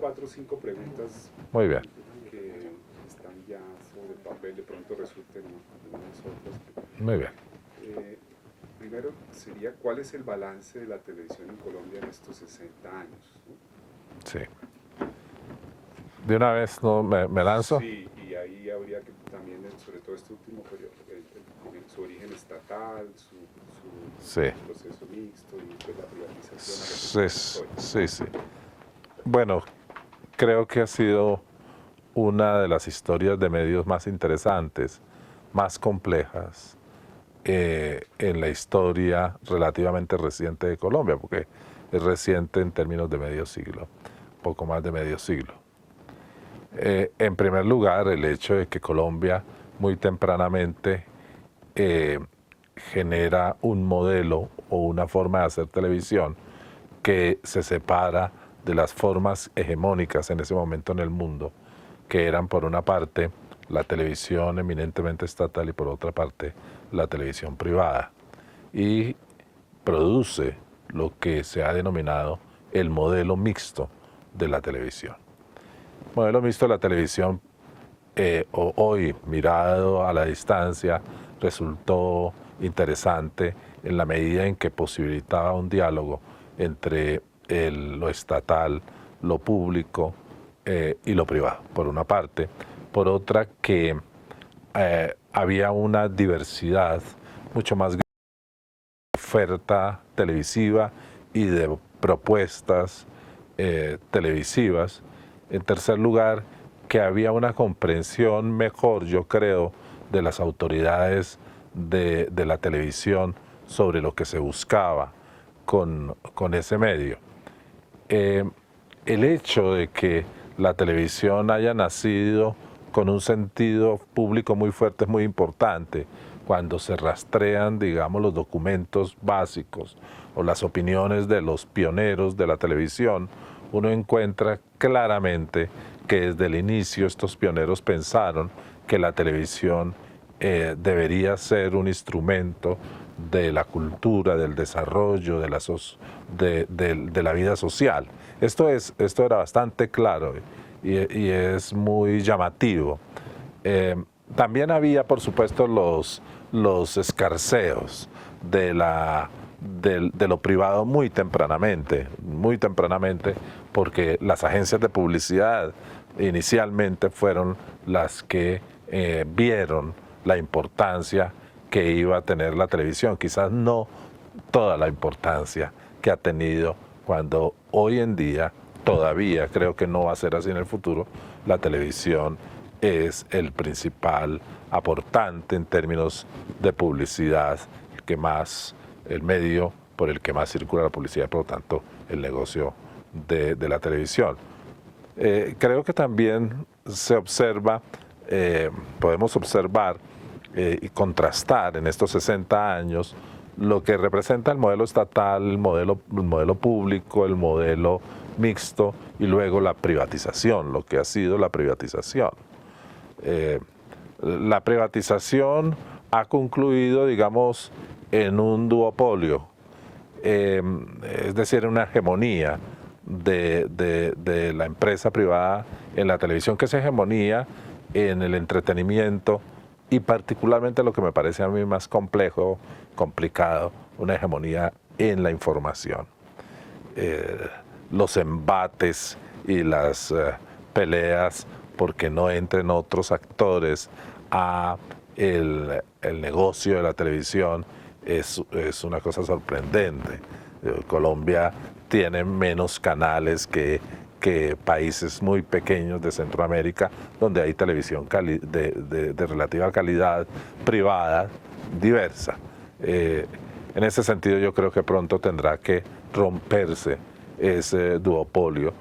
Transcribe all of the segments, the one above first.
4 o 5 preguntas Muy bien. que están ya sobre papel, de pronto resulten algunas otras. Muy bien. Primero sería, ¿cuál es el balance de la televisión en Colombia en estos 60 años? ¿No? Sí. De una vez no me lanzo. Sí, y ahí habría que también, sobre todo este último periodo, su origen estatal, su Sí. proceso mixto y pues la privatización. Sí. Bueno, creo que ha sido una de las historias de medios más interesantes, más complejas en la historia relativamente reciente de Colombia, porque es reciente en términos de medio siglo, poco más de medio siglo. En primer lugar, el hecho de que Colombia muy tempranamente genera un modelo o una forma de hacer televisión que se separa de las formas hegemónicas en ese momento en el mundo, que eran por una parte la televisión eminentemente estatal y por otra parte la televisión privada, y produce lo que se ha denominado el modelo mixto de la televisión. El modelo mixto de la televisión, hoy mirado a la distancia, resultó interesante en la medida en que posibilitaba un diálogo entre lo estatal, lo público y lo privado, por una parte. Por otra, que había una diversidad mucho más grande de oferta televisiva y de propuestas televisivas. En tercer lugar, que había una comprensión mejor, yo creo, de las autoridades de la televisión sobre lo que se buscaba con ese medio. El hecho de que la televisión haya nacido con un sentido público muy fuerte es muy importante. Cuando se rastrean, digamos, los documentos básicos o las opiniones de los pioneros de la televisión, uno encuentra claramente que desde el inicio estos pioneros pensaron que la televisión debería ser un instrumento de la cultura, del desarrollo, de la vida social. Esto era bastante claro y es muy llamativo. También había, por supuesto, los escarceos de lo privado muy tempranamente, porque las agencias de publicidad inicialmente fueron las que vieron la importancia que iba a tener la televisión, quizás no toda la importancia que ha tenido, cuando hoy en día, todavía creo que no va a ser así en el futuro, la televisión es el principal aportante en términos de publicidad, el medio por el que más circula la publicidad, por lo tanto, el negocio de la televisión. Creo que también se observa, podemos observar y contrastar en estos 60 años lo que representa el modelo estatal, el modelo público, el modelo mixto y luego la privatización, lo que ha sido la privatización. La privatización ha concluido, digamos, en un duopolio, es decir, una hegemonía de la empresa privada en la televisión, que es hegemonía en el entretenimiento y particularmente lo que me parece a mí más complicado, una hegemonía en la información. Los embates y las peleas porque no entren otros actores a el negocio de la televisión es una cosa sorprendente. Colombia tiene menos canales que países muy pequeños de Centroamérica, donde hay televisión de relativa calidad privada, diversa. En ese sentido, yo creo que pronto tendrá que romperse ese duopolio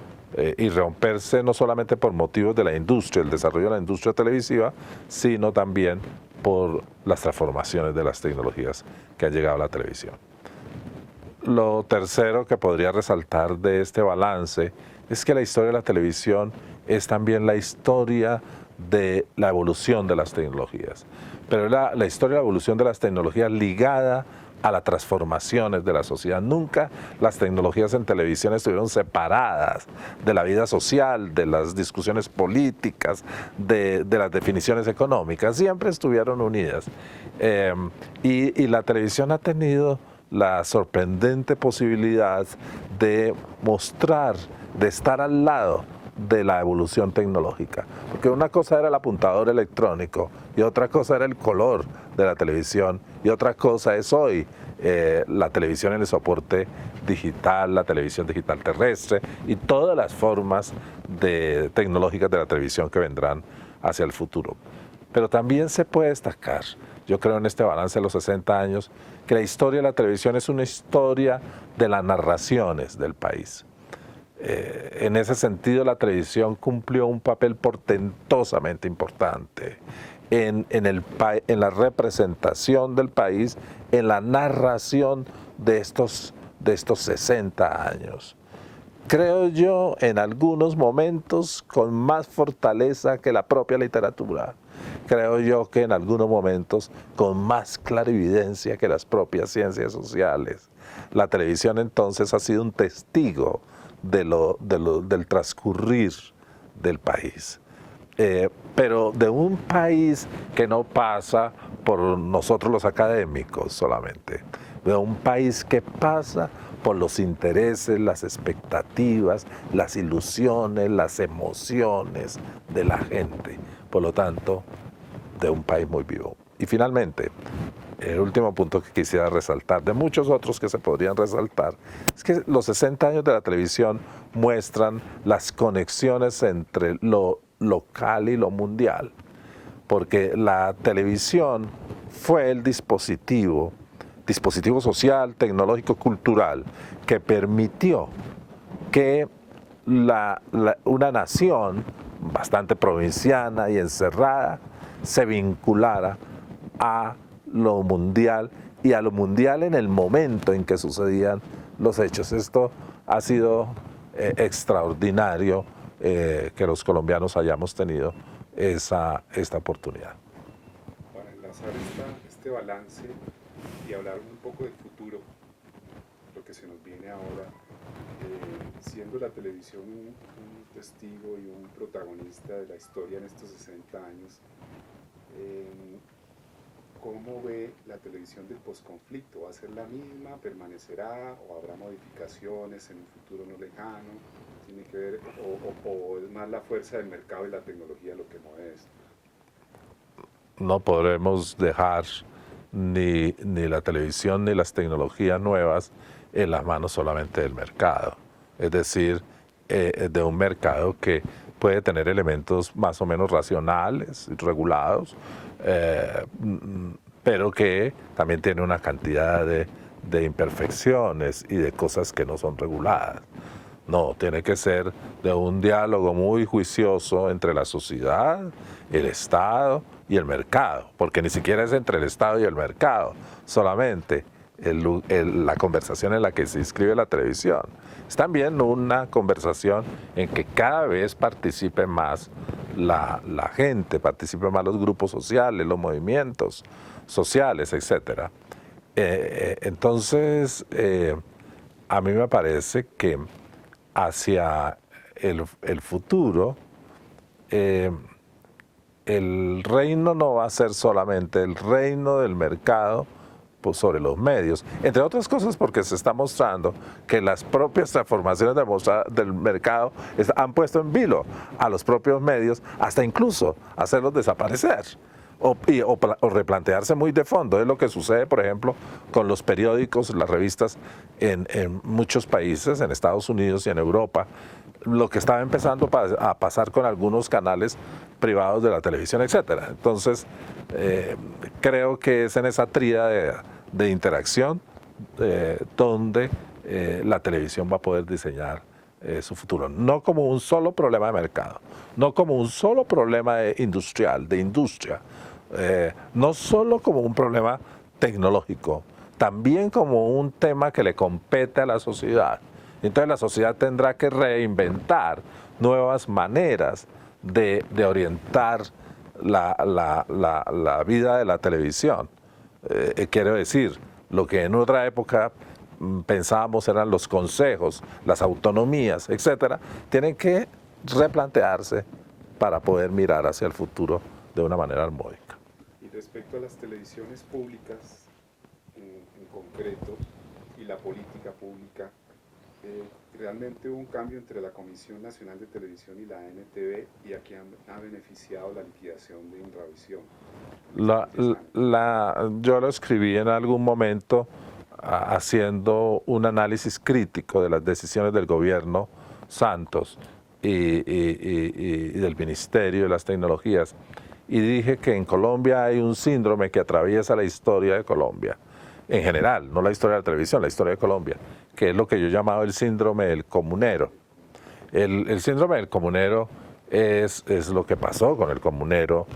y romperse no solamente por motivos de la industria, el desarrollo de la industria televisiva, sino también por las transformaciones de las tecnologías que ha llegado a la televisión. Lo tercero que podría resaltar de este balance es que la historia de la televisión es también la historia de la evolución de las tecnologías, pero la historia de la evolución de las tecnologías ligada a las transformaciones de la sociedad. Nunca las tecnologías en televisión estuvieron separadas de la vida social, de las discusiones políticas, de las definiciones económicas. Siempre estuvieron unidas. Y la televisión ha tenido la sorprendente posibilidad de mostrar, de estar al lado de la evolución tecnológica. Porque una cosa era el apuntador electrónico y otra cosa era el color de la televisión y otra cosa es hoy la televisión en el soporte digital, la televisión digital terrestre y todas las formas tecnológicas de la televisión que vendrán hacia el futuro. Pero también se puede destacar, yo creo en este balance de los 60 años, que la historia de la televisión es una historia de las narraciones del país. En ese sentido, la televisión cumplió un papel portentosamente importante en la representación del país, en la narración de estos 60 años. Creo yo, en algunos momentos, con más fortaleza que la propia literatura. Creo yo que en algunos momentos con más clarividencia que las propias ciencias sociales. La televisión entonces ha sido un testigo del transcurrir del país. Pero de un país que no pasa por nosotros los académicos solamente, de un país que pasa por los intereses, las expectativas, las ilusiones, las emociones de la gente. Por lo tanto, de un país muy vivo. Y finalmente, el último punto que quisiera resaltar, de muchos otros que se podrían resaltar, es que los 60 años de la televisión muestran las conexiones entre lo local y lo mundial, porque la televisión fue el dispositivo social, tecnológico, cultural, que permitió que una nación bastante provinciana y encerrada se vinculara a lo mundial y a lo mundial en el momento en que sucedían los hechos. Esto ha sido extraordinario que los colombianos hayamos tenido esta oportunidad. Para enlazar este balance y hablar un poco del futuro, lo que se nos viene ahora, siendo la televisión un testigo y un protagonista de la historia en estos 60 años, ¿cómo ve la televisión del posconflicto? ¿Va a ser la misma? ¿Permanecerá? ¿O habrá modificaciones en un futuro no lejano? ¿Tiene que ver, o es más la fuerza del mercado y la tecnología lo que mueve esto? No podremos dejar ni la televisión ni las tecnologías nuevas en las manos solamente del mercado. Es decir, de un mercado que puede tener elementos más o menos racionales, regulados, pero que también tiene una cantidad de imperfecciones y de cosas que no son reguladas. No, tiene que ser de un diálogo muy juicioso entre la sociedad, el Estado y el mercado, porque ni siquiera es entre el Estado y el mercado, solamente la conversación en la que se inscribe la televisión. Es también una conversación en que cada vez participe más la gente, participen más los grupos sociales, los movimientos sociales, etc. Entonces, a mí me parece que hacia el futuro, el reino no va a ser solamente el reino del mercado sobre los medios, entre otras cosas porque se está mostrando que las propias transformaciones del mercado han puesto en vilo a los propios medios, hasta incluso hacerlos desaparecer o replantearse muy de fondo. Es lo que sucede, por ejemplo, con los periódicos, las revistas en muchos países, en Estados Unidos y en Europa, lo que estaba empezando a pasar con algunos canales privados de la televisión, etcétera. Entonces, creo que es en esa tríada de interacción donde la televisión va a poder diseñar su futuro. No como un solo problema de mercado, no como un solo problema industrial, de industria, no solo como un problema tecnológico, también como un tema que le compete a la sociedad. Entonces la sociedad tendrá que reinventar nuevas maneras de orientar la vida de la televisión. Quiero decir, lo que en otra época pensábamos eran los consejos, las autonomías, etcétera, tienen que replantearse para poder mirar hacia el futuro de una manera armónica. Y respecto a las televisiones públicas en concreto y la política pública, realmente hubo un cambio entre la Comisión Nacional de Televisión y la NTV, y aquí ha beneficiado la liquidación de Inravisión. Yo lo escribí en algún momento haciendo un análisis crítico de las decisiones del gobierno Santos y del Ministerio de las Tecnologías, y dije que en Colombia hay un síndrome que atraviesa la historia de Colombia, en general, no la historia de la televisión, la historia de Colombia, que es lo que yo he llamado el síndrome del comunero. El síndrome del comunero es lo que pasó con el comunero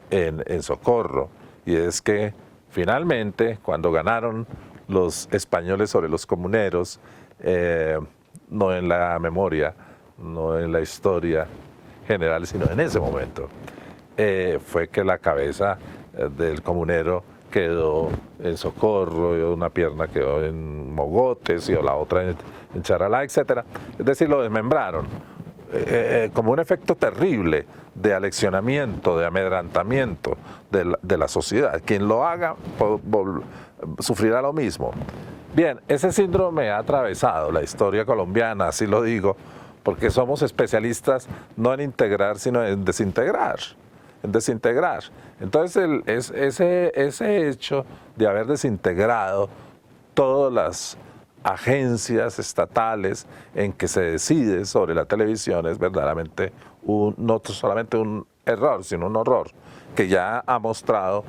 en Socorro, y es que finalmente cuando ganaron los españoles sobre los comuneros, no en la memoria, no en la historia general, sino en ese momento, fue que la cabeza del comunero quedó en Socorro, y una pierna quedó en Mogotes y la otra en Charalá, etc. Es decir, lo desmembraron, como un efecto terrible de aleccionamiento, de amedrantamiento de la sociedad. Quien lo haga sufrirá lo mismo. Bien, ese síndrome ha atravesado la historia colombiana, así lo digo, porque somos especialistas no en integrar, sino en desintegrar. Entonces, ese hecho de haber desintegrado todas las agencias estatales en que se decide sobre la televisión es verdaderamente no solamente un error, sino un horror, que ya ha mostrado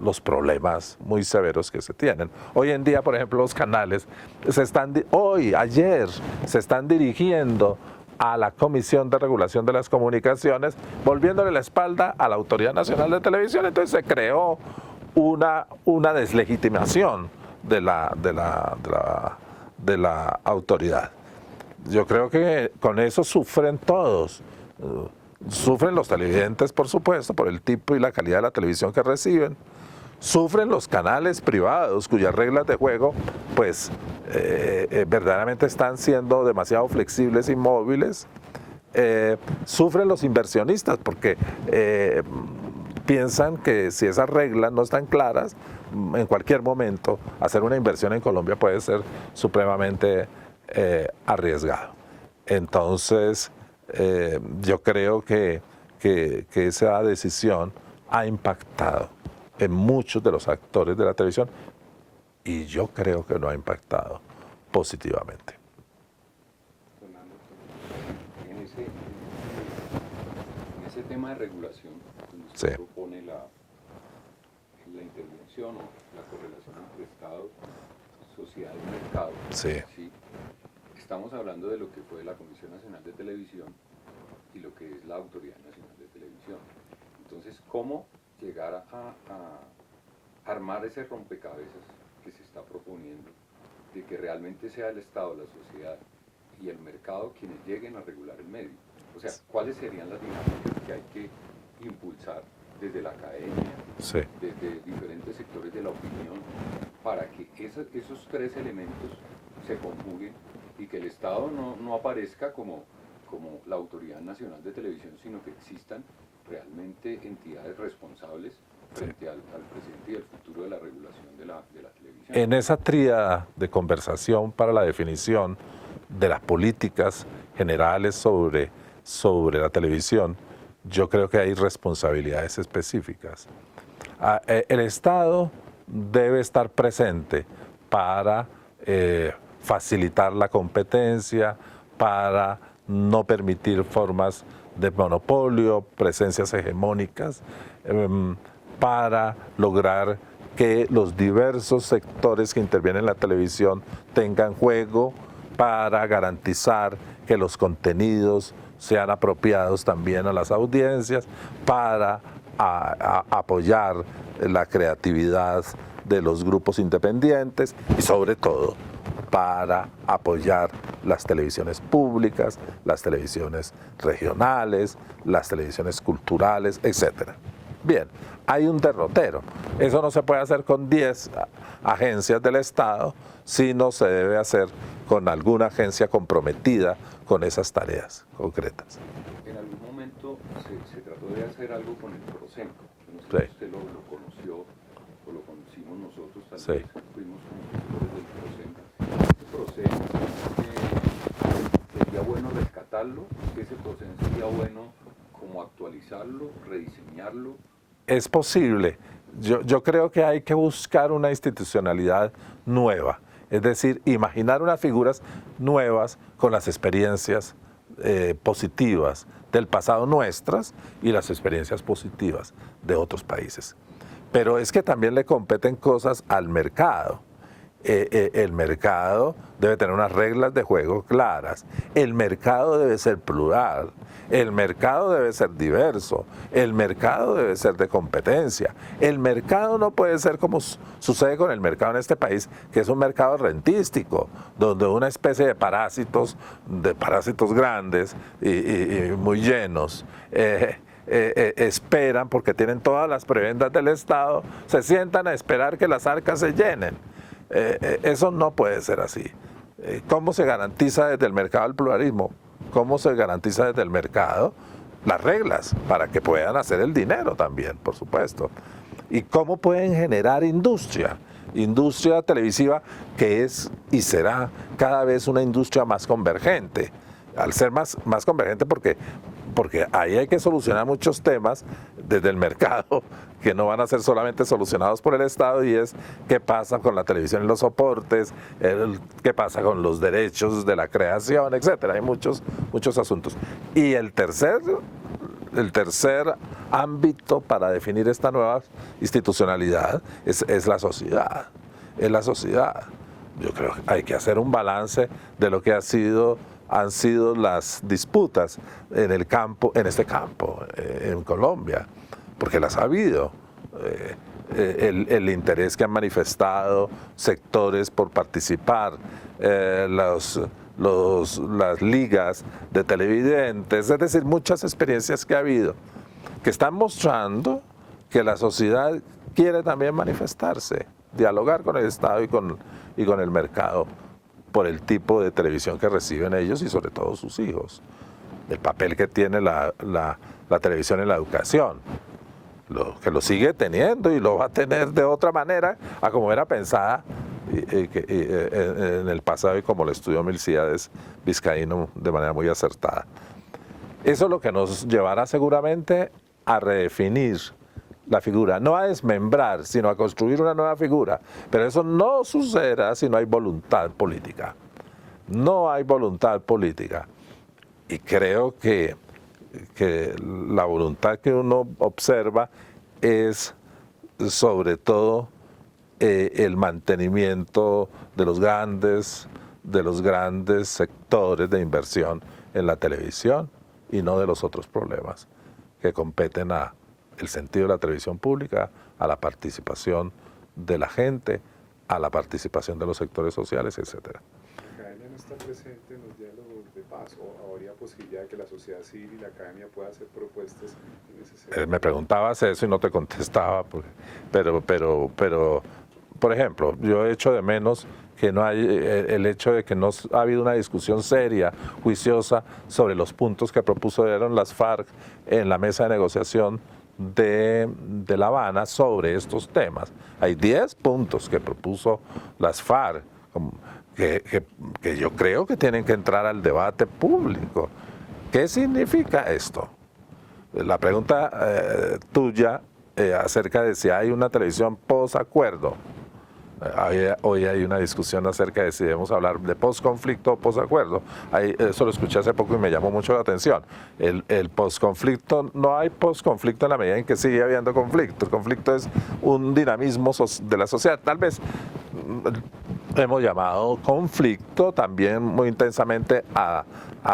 los problemas muy severos que se tienen. Hoy en día, por ejemplo, los canales ayer se están dirigiendo a la Comisión de Regulación de las Comunicaciones, volviéndole la espalda a la Autoridad Nacional de Televisión. Entonces se creó una deslegitimación de la autoridad. Yo creo que con eso sufren todos. Sufren los televidentes, por supuesto, por el tipo y la calidad de la televisión que reciben. Sufren los canales privados cuyas reglas de juego pues verdaderamente están siendo demasiado flexibles y móviles. Sufren los inversionistas porque piensan que si esas reglas no están claras, en cualquier momento hacer una inversión en Colombia puede ser supremamente arriesgado. Entonces yo creo que esa decisión ha impactado en muchos de los actores de la televisión, y yo creo que no ha impactado positivamente. En ese tema de regulación, donde Sí. se propone la intervención o la correlación entre Estado, sociedad y mercado, Sí. ¿sí? Estamos hablando de lo que fue la Comisión Nacional de Televisión y lo que es la Autoridad Nacional de Televisión. Entonces, ¿cómo llegar a armar ese rompecabezas que se está proponiendo, de que realmente sea el Estado, la sociedad y el mercado quienes lleguen a regular el medio? O sea, ¿cuáles serían las dinámicas que hay que impulsar desde la academia, Sí. desde diferentes sectores de la opinión, para que esos tres elementos se conjuguen y que el Estado no aparezca como la Autoridad Nacional de Televisión, sino que existan realmente entidades responsables frente al presente y al futuro de la regulación de la televisión? En esa tríada de conversación para la definición de las políticas generales sobre la televisión, yo creo que hay responsabilidades específicas. El Estado debe estar presente para facilitar la competencia, para no permitir formas de monopolio, presencias hegemónicas, para lograr que los diversos sectores que intervienen en la televisión tengan juego, para garantizar que los contenidos sean apropiados también a las audiencias, para apoyar la creatividad de los grupos independientes y sobre todo para apoyar las televisiones públicas, las televisiones regionales, las televisiones culturales, etc. Bien, hay un derrotero. Eso no se puede hacer con 10 agencias del Estado, sino se debe hacer con alguna agencia comprometida con esas tareas concretas. En algún momento se trató de hacer algo con el Procenco. No sé Sí. si usted lo conoció o lo conocimos nosotros, tal Sí. vez fuimos conocedores del Procenco. Sería bueno rescatarlo, ese Procenco sería bueno como actualizarlo, rediseñarlo. Es posible. Yo creo que hay que buscar una institucionalidad nueva, es decir, imaginar unas figuras nuevas con las experiencias positivas del pasado nuestras y las experiencias positivas de otros países. Pero es que también le competen cosas al mercado. El mercado debe tener unas reglas de juego claras, el mercado debe ser plural, el mercado debe ser diverso, el mercado debe ser de competencia, el mercado no puede ser como sucede con el mercado en este país, que es un mercado rentístico, donde una especie de parásitos grandes y muy llenos, esperan, porque tienen todas las prebendas del Estado, se sientan a esperar que las arcas se llenen. Eso no puede ser así. ¿Cómo se garantiza desde el mercado el pluralismo? ¿Cómo se garantiza desde el mercado las reglas para que puedan hacer el dinero también, por supuesto? ¿Y cómo pueden generar industria televisiva que es y será cada vez una industria más convergente? Al ser más convergente porque ahí hay que solucionar muchos temas desde el mercado que no van a ser solamente solucionados por el Estado, y es qué pasa con la televisión y los soportes, qué pasa con los derechos de la creación, etcétera. Hay muchos asuntos. Y el tercer ámbito para definir esta nueva institucionalidad es la sociedad. Es la sociedad. Yo creo que hay que hacer un balance de lo que han sido las disputas en este campo, en Colombia, porque las ha habido. El interés que han manifestado sectores por participar, las ligas de televidentes, es decir, muchas experiencias que ha habido, que están mostrando que la sociedad quiere también manifestarse, dialogar con el Estado y con el mercado por el tipo de televisión que reciben ellos y sobre todo sus hijos, el papel que tiene la televisión en la educación, que lo sigue teniendo y lo va a tener de otra manera a como era pensada en el pasado, y como lo estudió Milcíades Vizcaíno de manera muy acertada. Eso es lo que nos llevará seguramente a redefinir la figura, no a desmembrar, sino a construir una nueva figura. Pero eso no sucederá si no hay voluntad política. No hay voluntad política. Y creo que la voluntad que uno observa es sobre todo el mantenimiento de los grandes sectores de inversión en la televisión, y no de los otros problemas que competen a el sentido de la televisión pública, a la participación de la gente, a la participación de los sectores sociales, etcétera. La academia no está presente en los diálogos de paz, o habría posibilidad de que la sociedad civil y la academia puedan hacer propuestas en ese sentido. Me preguntabas eso y no te contestaba, pero, por ejemplo, yo echo de menos que no hay el hecho de que no ha habido una discusión seria, juiciosa, sobre los puntos que propusieron las FARC en la mesa de negociación de La Habana sobre estos temas. Hay 10 puntos que propuso las FARC, que yo creo que tienen que entrar al debate público. ¿Qué significa esto? La pregunta tuya acerca de si hay una televisión posacuerdo. Hoy hay una discusión acerca de si debemos hablar de posconflicto o posacuerdo. Eso lo escuché hace poco y me llamó mucho la atención. El posconflicto, no hay posconflicto en la medida en que sigue habiendo conflicto. El conflicto es un dinamismo de la sociedad. Tal vez hemos llamado conflicto también muy intensamente a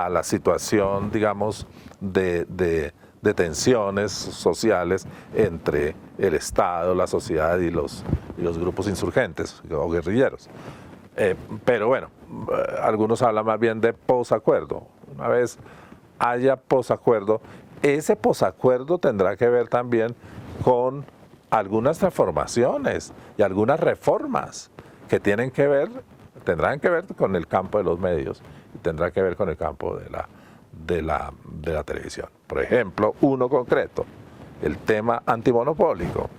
la situación, digamos, de tensiones sociales entre el Estado, la sociedad y los grupos insurgentes o guerrilleros. Pero bueno, algunos hablan más bien de posacuerdo. Una vez haya posacuerdo, ese posacuerdo tendrá que ver también con algunas transformaciones y algunas reformas que tendrán que ver con el campo de los medios y tendrán que ver con el campo de la televisión. Por ejemplo, uno concreto, el tema antimonopólico.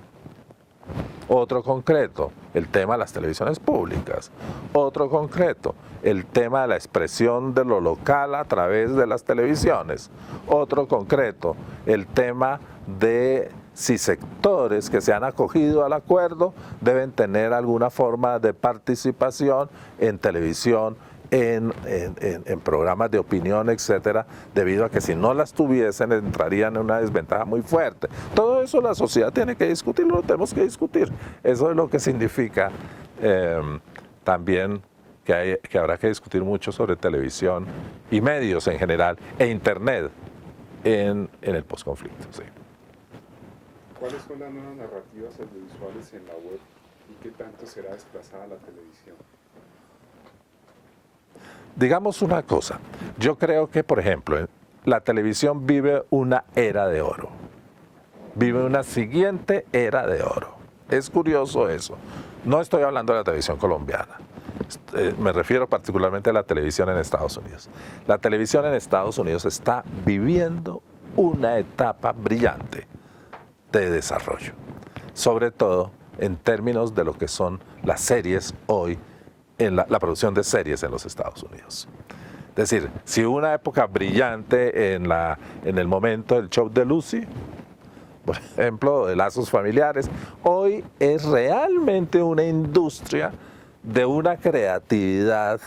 Otro concreto, el tema de las televisiones públicas. Otro concreto, el tema de la expresión de lo local a través de las televisiones. Otro concreto, el tema de si sectores que se han acogido al acuerdo deben tener alguna forma de participación en televisión, en programas de opinión, etcétera, debido a que si no las tuviesen entrarían en una desventaja muy fuerte. Todo eso la sociedad tiene que discutirlo, lo tenemos que discutir. Eso es lo que significa también que habrá que discutir mucho sobre televisión y medios en general e internet en el posconflicto. Sí. ¿Cuáles son las nuevas narrativas audiovisuales en la web y qué tanto será desplazada la televisión? Digamos una cosa, yo creo que, por ejemplo, la televisión vive una era de oro, vive una siguiente era de oro. Es curioso eso. No estoy hablando de la televisión colombiana, me refiero particularmente a la televisión en Estados Unidos. La televisión en Estados Unidos está viviendo una etapa brillante de desarrollo, sobre todo en términos de lo que son las series hoy, en la producción de series en los Estados Unidos. Es decir, si hubo una época brillante en el momento del show de Lucy, por ejemplo, de lazos familiares, hoy es realmente una industria de una creatividad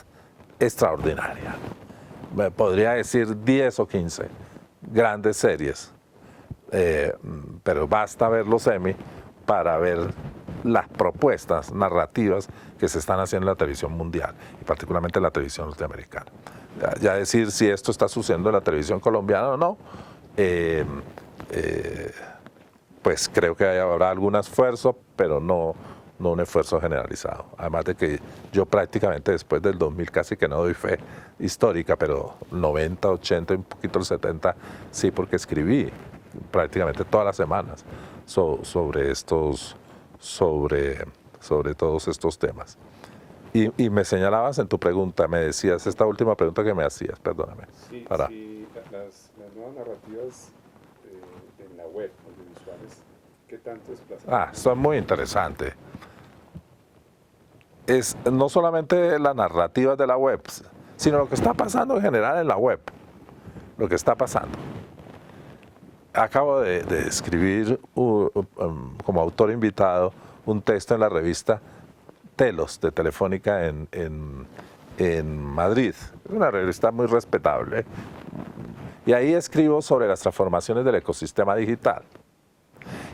extraordinaria. Me podría decir 10 o 15 grandes series, pero basta ver los Emmy para ver las propuestas narrativas que se están haciendo en la televisión mundial y particularmente en la televisión norteamericana. Ya decir si esto está sucediendo en la televisión colombiana o no, pues creo que habrá algún esfuerzo, pero no un esfuerzo generalizado. Además de que yo prácticamente después del 2000 casi que no doy fe histórica, pero 90, 80 y un poquito el 70 sí, porque escribí prácticamente todas las semanas sobre todos estos temas. Y me señalabas en tu pregunta, me decías, esta última pregunta que me hacías, perdóname. Sí, las nuevas narrativas en la web, audiovisuales, ¿qué tanto desplazan? Son muy interesantes. Es no solamente las narrativas de la web, sino lo que está pasando en general en la web, lo que está pasando. Acabo de escribir como autor invitado un texto en la revista Telos de Telefónica en Madrid. Es una revista muy respetable. Y ahí escribo sobre las transformaciones del ecosistema digital.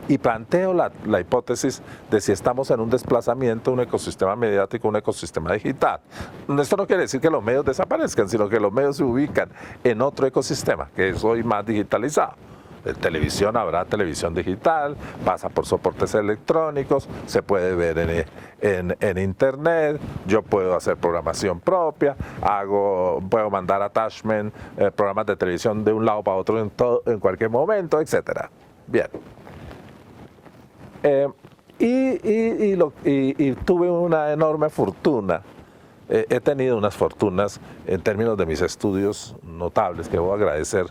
Y planteo la hipótesis de si estamos en un desplazamiento, un ecosistema mediático, un ecosistema digital. Esto no quiere decir que los medios desaparezcan, sino que los medios se ubican en otro ecosistema, que es hoy más digitalizado. En televisión habrá televisión digital, pasa por soportes electrónicos, se puede ver en internet, yo puedo hacer programación propia, puedo mandar attachment, programas de televisión de un lado para otro en cualquier momento, etc. Bien. Y tuve una enorme fortuna. He tenido unas fortunas en términos de mis estudios notables que debo agradecer.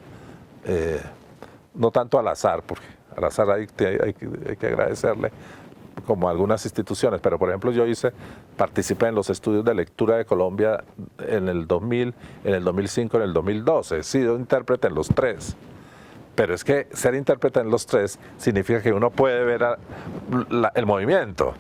No tanto al azar, porque al azar hay que agradecerle, como algunas instituciones, pero por ejemplo yo participé en los estudios de lectura de Colombia en el 2000, en el 2005, en el 2012, he sido intérprete en los tres, pero es que ser intérprete en los tres significa que uno puede ver el movimiento.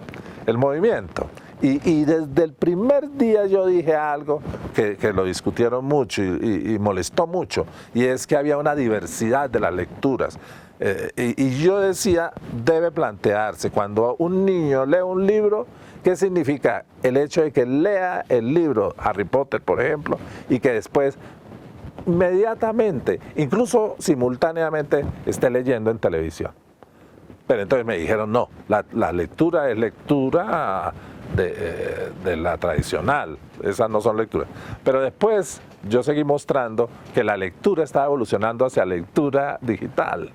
Y desde el primer día yo dije algo que lo discutieron mucho y molestó mucho, y es que había una diversidad de las lecturas. Y yo decía, debe plantearse, cuando un niño lee un libro, ¿qué significa el hecho de que lea el libro, Harry Potter, por ejemplo, y que después inmediatamente, incluso simultáneamente, esté leyendo en televisión? Pero entonces me dijeron, no, la lectura es lectura de la tradicional, esas no son lecturas. Pero después yo seguí mostrando que la lectura está evolucionando hacia lectura digital.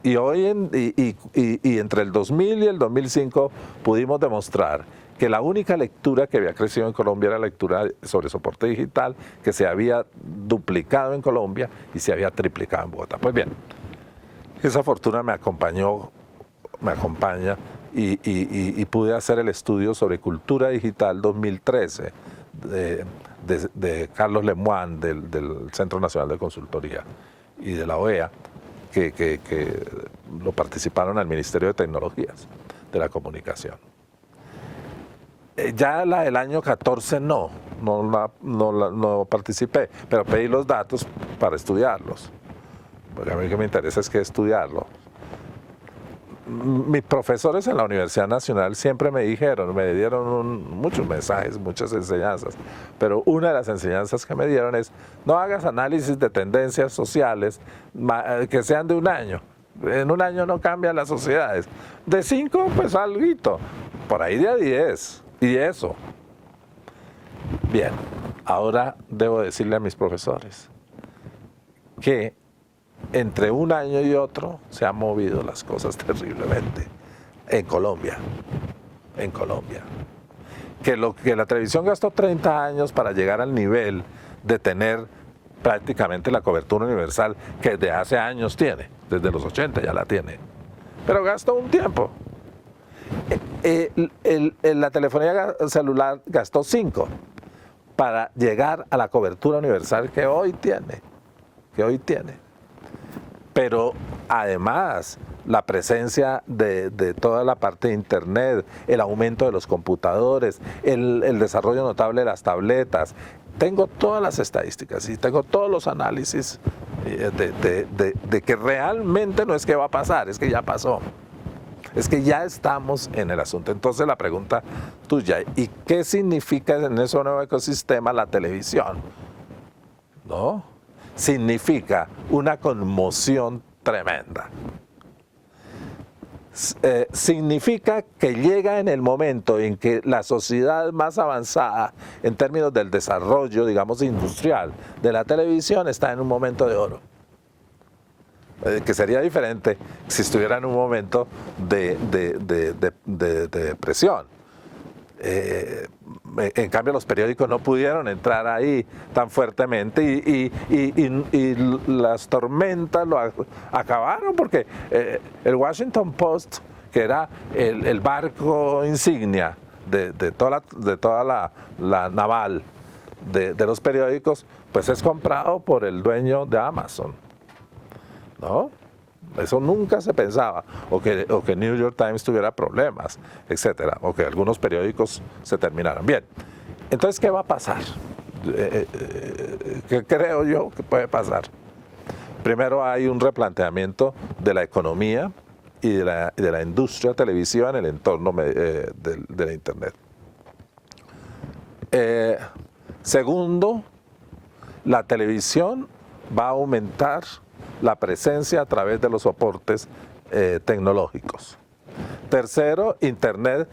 y entre el 2000 y el 2005 pudimos demostrar que la única lectura que había crecido en Colombia era la lectura sobre soporte digital, que se había duplicado en Colombia y se había triplicado en Bogotá. Pues bien, esa fortuna me acompaña y pude hacer el estudio sobre cultura digital 2013 de Carlos Lemoine del Centro Nacional de Consultoría y de la OEA, que lo participaron al Ministerio de Tecnologías de la Comunicación. Ya la del año 14 no participé, pero pedí los datos para estudiarlos, porque a mí lo que me interesa es que estudiarlo. Mis profesores en la Universidad Nacional siempre me dieron muchos mensajes, muchas enseñanzas, pero una de las enseñanzas que me dieron es: no hagas análisis de tendencias sociales que sean de un año. En un año no cambian las sociedades. De 5, pues alguito. Por ahí de a 10. Y eso. Bien, ahora debo decirle a mis profesores que entre un año y otro se han movido las cosas terriblemente en Colombia. En Colombia. Que lo que la televisión gastó 30 años para llegar al nivel de tener prácticamente la cobertura universal que de hace años tiene, desde los 80 ya la tiene, pero gastó un tiempo. La telefonía celular gastó 5 para llegar a la cobertura universal que hoy tiene. Pero además la presencia de toda la parte de internet, el aumento de los computadores, el desarrollo notable de las tabletas. Tengo todas las estadísticas y tengo todos los análisis de que realmente no es que va a pasar, es que ya pasó. Es que ya estamos en el asunto. Entonces la pregunta tuya: ¿y qué significa en ese nuevo ecosistema la televisión? ¿No? Significa una conmoción tremenda. Significa que llega en el momento en que la sociedad más avanzada en términos del desarrollo, digamos, industrial de la televisión está en un momento de oro. Que sería diferente si estuviera en un momento de depresión. En cambio, los periódicos no pudieron entrar ahí tan fuertemente y las tormentas lo acabaron, porque el Washington Post, que era el barco insignia de toda la naval de los periódicos, pues es comprado por el dueño de Amazon, ¿no? Eso nunca se pensaba, o que New York Times tuviera problemas, etcétera, o que algunos periódicos se terminaran. Bien, entonces, ¿qué va a pasar? ¿Qué creo yo que puede pasar? Primero, hay un replanteamiento de la economía y de la industria televisiva en el entorno de la Internet. Segundo, la televisión va a aumentar la presencia a través de los soportes tecnológicos. Tercero, Internet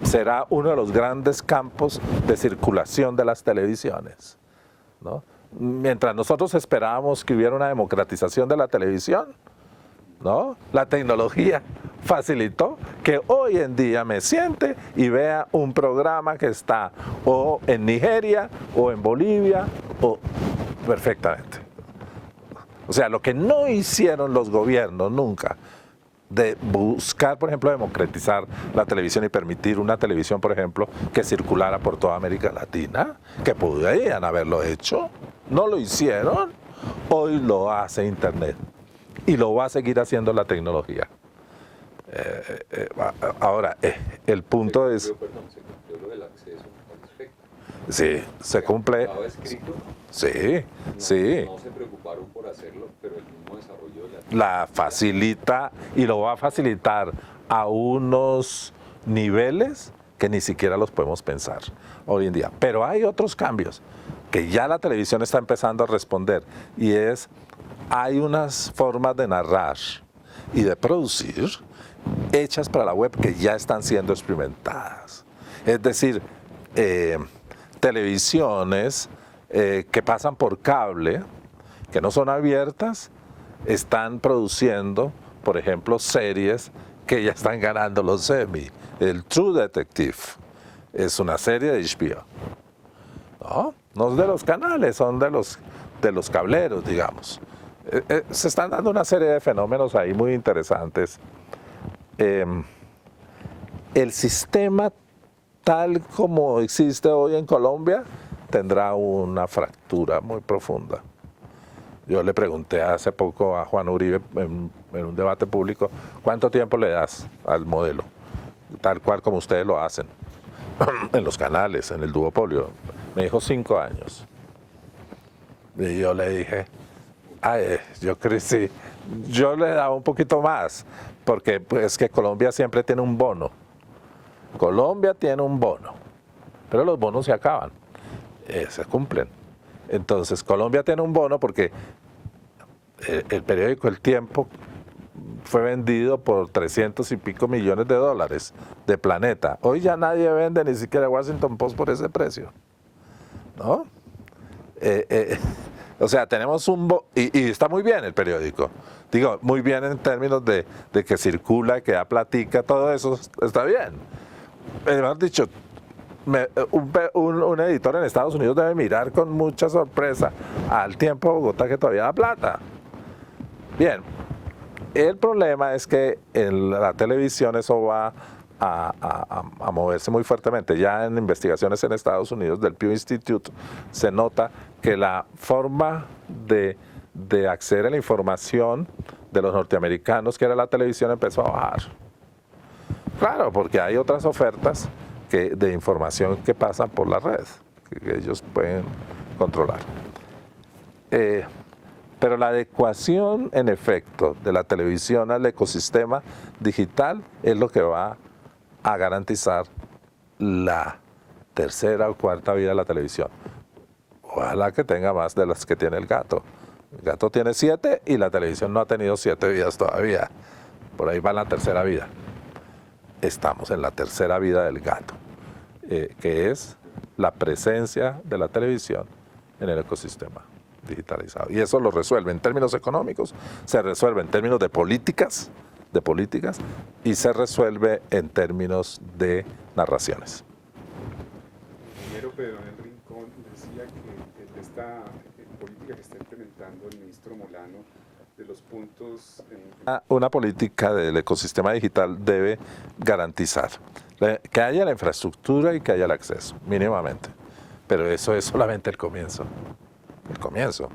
será uno de los grandes campos de circulación de las televisiones, ¿no? Mientras nosotros esperábamos que hubiera una democratización de la televisión, ¿no? La tecnología facilitó que hoy en día me siente y vea un programa que está o en Nigeria o en Bolivia o perfectamente. O sea, lo que no hicieron los gobiernos nunca, de buscar, por ejemplo, democratizar la televisión y permitir una televisión, por ejemplo, que circulara por toda América Latina, que podrían haberlo hecho, no lo hicieron. Hoy lo hace Internet y lo va a seguir haciendo la tecnología. Ahora, el punto es... Perdón, se cumplió lo del acceso al espectro. Sí, se cumple. ¿Estaba escrito? Sí, sí. No se preocuparon por hacerlo, pero el mismo desarrollo la facilita y lo va a facilitar a unos niveles que ni siquiera los podemos pensar hoy en día. Pero hay otros cambios que ya la televisión está empezando a responder, y hay unas formas de narrar y de producir hechas para la web que ya están siendo experimentadas. Es decir, televisiones que pasan por cable, que no son abiertas, están produciendo por ejemplo, series que ya están ganando los Emmy. El True Detective es una serie de HBO. No es de los canales, son de los cableros, digamos. Se están dando una serie de fenómenos ahí muy interesantes. El sistema tal como existe hoy en Colombia tendrá una fractura muy profunda. Yo le pregunté hace poco a Juan Uribe en un debate público, ¿cuánto tiempo le das al modelo? Tal cual como ustedes lo hacen, en los canales, en el duopolio. Me dijo 5 años. Y yo le dije, yo crecí, yo le daba un poquito más, porque pues, es que Colombia siempre tiene un bono. Colombia tiene un bono, pero los bonos se acaban, se cumplen. Entonces Colombia tiene un bono porque el periódico El Tiempo fue vendido por 300 y pico millones de dólares de Planeta. Hoy ya nadie vende ni siquiera Washington Post por ese precio, ¿no? O sea, tenemos un y está muy bien el periódico. Digo, muy bien en términos de que circula, que da platica, todo eso está bien. Mejor dicho, un editor en Estados Unidos debe mirar con mucha sorpresa al Tiempo de Bogotá, que todavía da plata. Bien, el problema es que en la televisión eso va a moverse muy fuertemente. Ya en investigaciones en Estados Unidos del Pew Institute se nota que la forma de acceder a la información de los norteamericanos, que era la televisión, empezó a bajar. Claro, porque hay otras ofertas de información que pasan por la red, que ellos pueden controlar. Pero la adecuación, en efecto, de la televisión al ecosistema digital es lo que va a garantizar la tercera o cuarta vida de la televisión. Ojalá que tenga más de las que tiene el gato. El gato tiene 7 y la televisión no ha tenido 7 vidas todavía. Por ahí va la tercera vida. Estamos en la tercera vida del gato, que es la presencia de la televisión en el ecosistema digitalizado. Y eso lo resuelve en términos económicos, se resuelve en términos de políticas, y se resuelve en términos de narraciones. Primero, Pedro en el Rincón decía que esta política que está implementando el ministro Molano, de los puntos... Una política del ecosistema digital debe garantizar que haya la infraestructura y que haya el acceso, mínimamente. Pero eso es solamente el comienzo. El comienzo.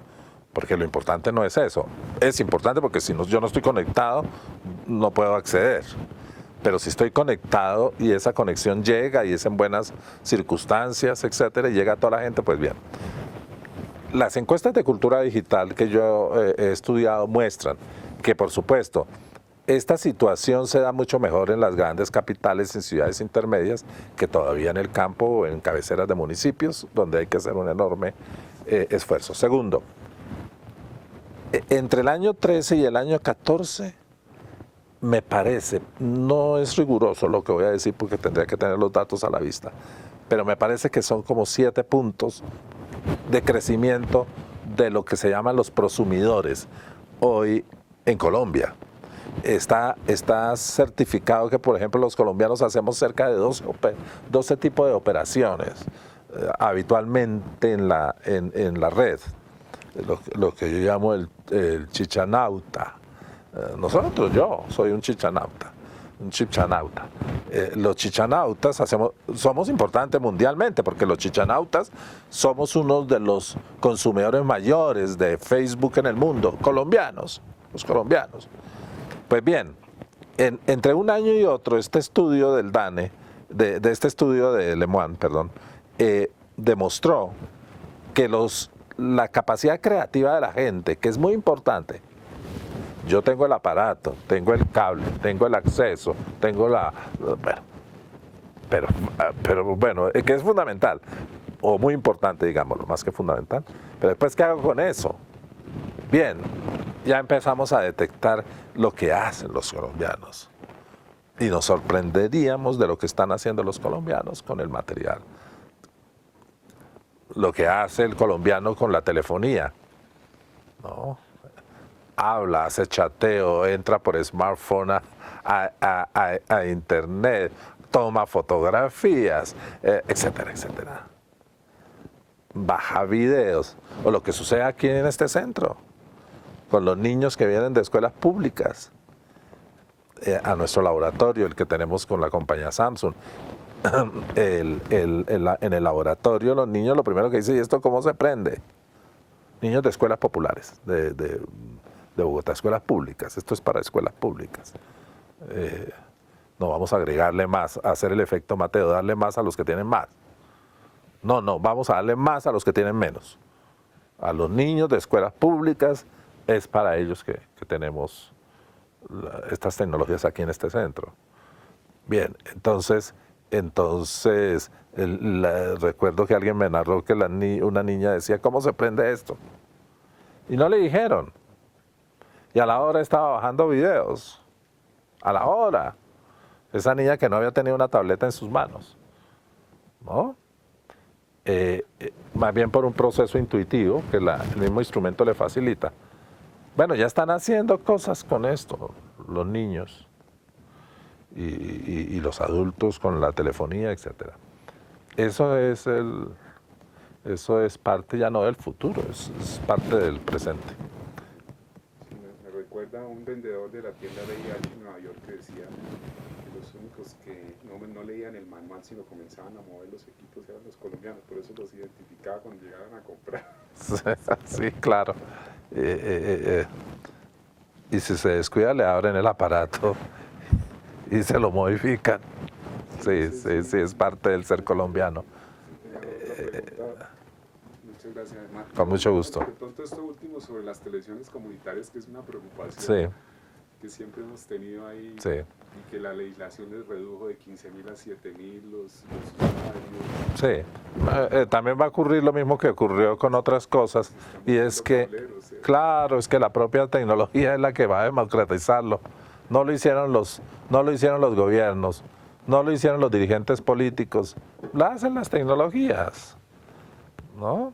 Porque lo importante no es eso. Es importante porque si no, yo no estoy conectado, no puedo acceder. Pero si estoy conectado y esa conexión llega y es en buenas circunstancias, etcétera, y llega a toda la gente, pues bien. Las encuestas de cultura digital que yo he estudiado muestran que, por supuesto, esta situación se da mucho mejor en las grandes capitales, en ciudades intermedias, que todavía en el campo o en cabeceras de municipios, donde hay que hacer un enorme esfuerzo. Segundo, entre el año 13 y el año 14, me parece, no es riguroso lo que voy a decir porque tendría que tener los datos a la vista, pero me parece que son como 7 puntos de crecimiento de lo que se llaman los prosumidores hoy en Colombia. Está certificado que, por ejemplo, los colombianos hacemos cerca de 12 tipos de operaciones habitualmente en la red, lo que yo llamo el chichanauta. Yo soy un chichanauta. Los chichanautas somos importantes mundialmente porque los chichanautas somos uno de los consumidores mayores de Facebook en el mundo, los colombianos. Pues bien, entre un año y otro, este estudio del DANE, de este estudio de Le Monde, demostró que la capacidad creativa de la gente, que es muy importante. Yo tengo el aparato, tengo el cable, tengo el acceso, tengo pero bueno, que es fundamental, o muy importante, digámoslo, más que fundamental. Pero después, ¿qué hago con eso? Bien, ya empezamos a detectar lo que hacen los colombianos. Y nos sorprenderíamos de lo que están haciendo los colombianos con el material. Lo que hace el colombiano con la telefonía, ¿no? habla, hace chateo, entra por smartphone a internet, toma fotografías, etcétera, etcétera. Baja videos, o lo que sucede aquí en este centro, con los niños que vienen de escuelas públicas a nuestro laboratorio, el que tenemos con la compañía Samsung. En el laboratorio los niños lo primero que dicen, ¿y esto cómo se prende? Niños de escuelas populares, de Bogotá, escuelas públicas, esto es para escuelas públicas. No vamos a agregarle más, a hacer el efecto Mateo, darle más a los que tienen más. No, vamos a darle más a los que tienen menos. A los niños de escuelas públicas es para ellos que tenemos estas tecnologías aquí en este centro. Bien, entonces recuerdo que alguien me narró que una niña decía, ¿cómo se prende esto? Y no le dijeron. Y a la hora estaba bajando videos. A la hora. Esa niña que no había tenido una tableta en sus manos. ¿No? Más bien por un proceso intuitivo que el mismo instrumento le facilita. Bueno, ya están haciendo cosas con esto, los niños y los adultos con la telefonía, etc. Eso es parte ya no del futuro, es parte del presente. Sí, me recuerda a un vendedor de la tienda VIH en Nueva York que decía que los únicos que no leían el manual sino comenzaban a mover los equipos eran los colombianos, por eso los identificaba cuando llegaban a comprar. Sí, claro. Y si se descuida le abren el aparato y se lo modifican. Sí, es parte del ser colombiano. Muchas gracias, Marco. Con mucho gusto. De pronto esto último sobre las televisiones comunitarias, que es una preocupación Sí, que siempre hemos tenido ahí, sí, y que la legislación les redujo de 15.000 a 7.000 los usuarios. sí. También va a ocurrir lo mismo que ocurrió con otras cosas, y es que, claro, es que la propia tecnología es la que va a democratizarlo. No lo hicieron los gobiernos, no lo hicieron los dirigentes políticos, lo hacen las tecnologías, ¿no?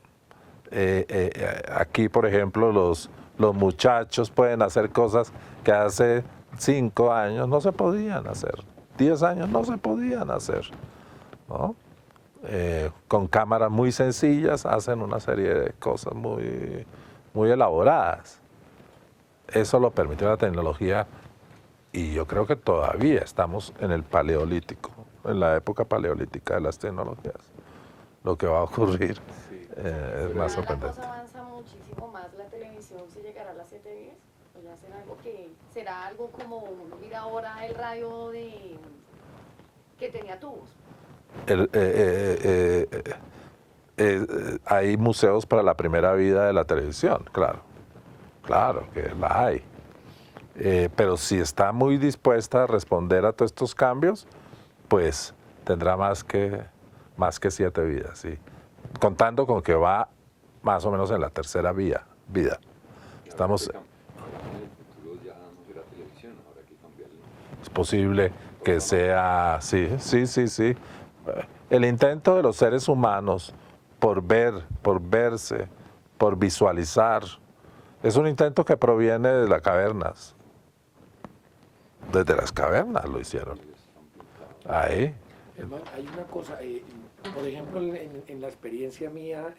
Aquí, por ejemplo, los muchachos pueden hacer cosas que hace 5 años no se podían hacer, 10 años no se podían hacer, ¿no? Con cámaras muy sencillas hacen una serie de cosas muy elaboradas. Eso lo permitió la tecnología y yo creo que todavía estamos en el paleolítico, en la época paleolítica de las tecnologías. Lo que va a ocurrir es más sorprendente. La cosa avanza muchísimo más, la televisión se llegará a las 7:10, o ya será algo como, mira ahora el radio que tenía tubos. Hay museos para la primera vida de la televisión, claro que la hay. Pero si está muy dispuesta a responder a todos estos cambios, pues tendrá más que 7 vidas, sí. Contando con que va más o menos en la tercera vida. Estamos... Es posible que sea, sí. El intento de los seres humanos por verse, por visualizar, es un intento que proviene de las cavernas. Desde las cavernas lo hicieron. Ahí. Hermano, hay una cosa, por ejemplo, en la experiencia mía,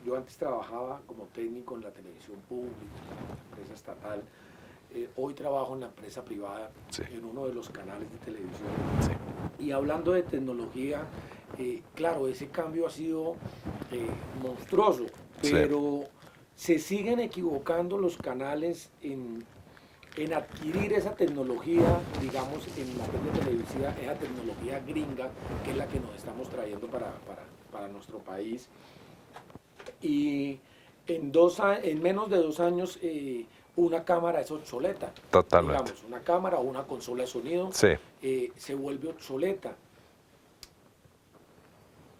yo antes trabajaba como técnico en la televisión pública, en la empresa estatal. Hoy trabajo en la empresa privada, sí, en uno de los canales de televisión. Sí. Y hablando de tecnología, claro, ese cambio ha sido monstruoso, pero sí, se siguen equivocando los canales en adquirir esa tecnología, digamos, en la red televisiva, esa tecnología gringa, que es la que nos estamos trayendo para nuestro país. Y en menos de 2 años, una cámara es obsoleta. Totalmente. Digamos, una cámara o una consola de sonido se vuelve obsoleta.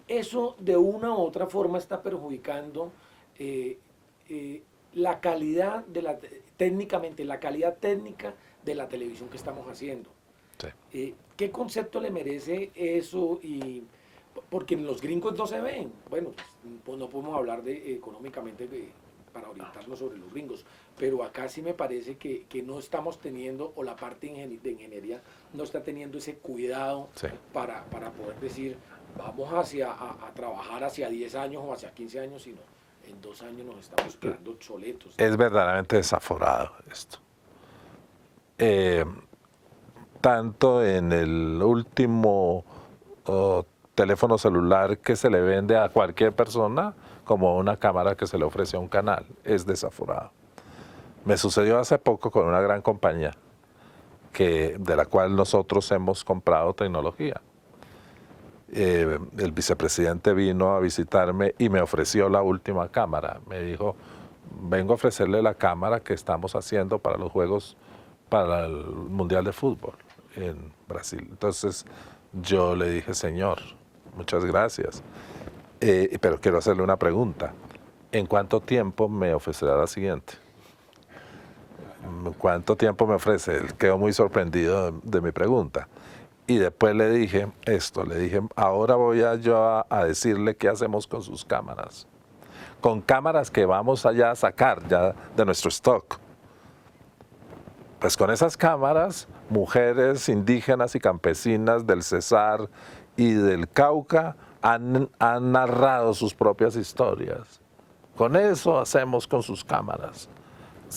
Eso de una u otra forma está perjudicando la calidad técnicamente, la calidad técnica de la televisión que estamos haciendo. Sí. ¿Qué concepto le merece eso? Porque los gringos no se ven. Bueno, pues no podemos hablar económicamente para orientarnos sobre los gringos. Pero acá sí me parece que no estamos teniendo, o la parte de ingeniería no está teniendo ese cuidado Sí. para poder decir, vamos a trabajar hacia 10 años o hacia 15 años, sino en 2 años nos estamos quedando obsoletos. Es verdaderamente desaforado esto. Tanto en el último teléfono celular que se le vende a cualquier persona, como una cámara que se le ofrece a un canal, es desaforado. Me sucedió hace poco con una gran compañía de la cual nosotros hemos comprado tecnología. El vicepresidente vino a visitarme y me ofreció la última cámara. Me dijo, vengo a ofrecerle la cámara que estamos haciendo para los Juegos, para el Mundial de Fútbol en Brasil. Entonces yo le dije, señor, muchas gracias, pero quiero hacerle una pregunta. ¿En cuánto tiempo me ofrecerá la siguiente? ¿Cuánto tiempo me ofrece? Él quedó muy sorprendido de mi pregunta. Y después le dije esto, le dije, ahora voy yo a decirle qué hacemos con sus cámaras. Con cámaras que vamos allá a sacar ya de nuestro stock. Pues con esas cámaras, mujeres indígenas y campesinas del Cesar y del Cauca han narrado sus propias historias. Con eso hacemos con sus cámaras.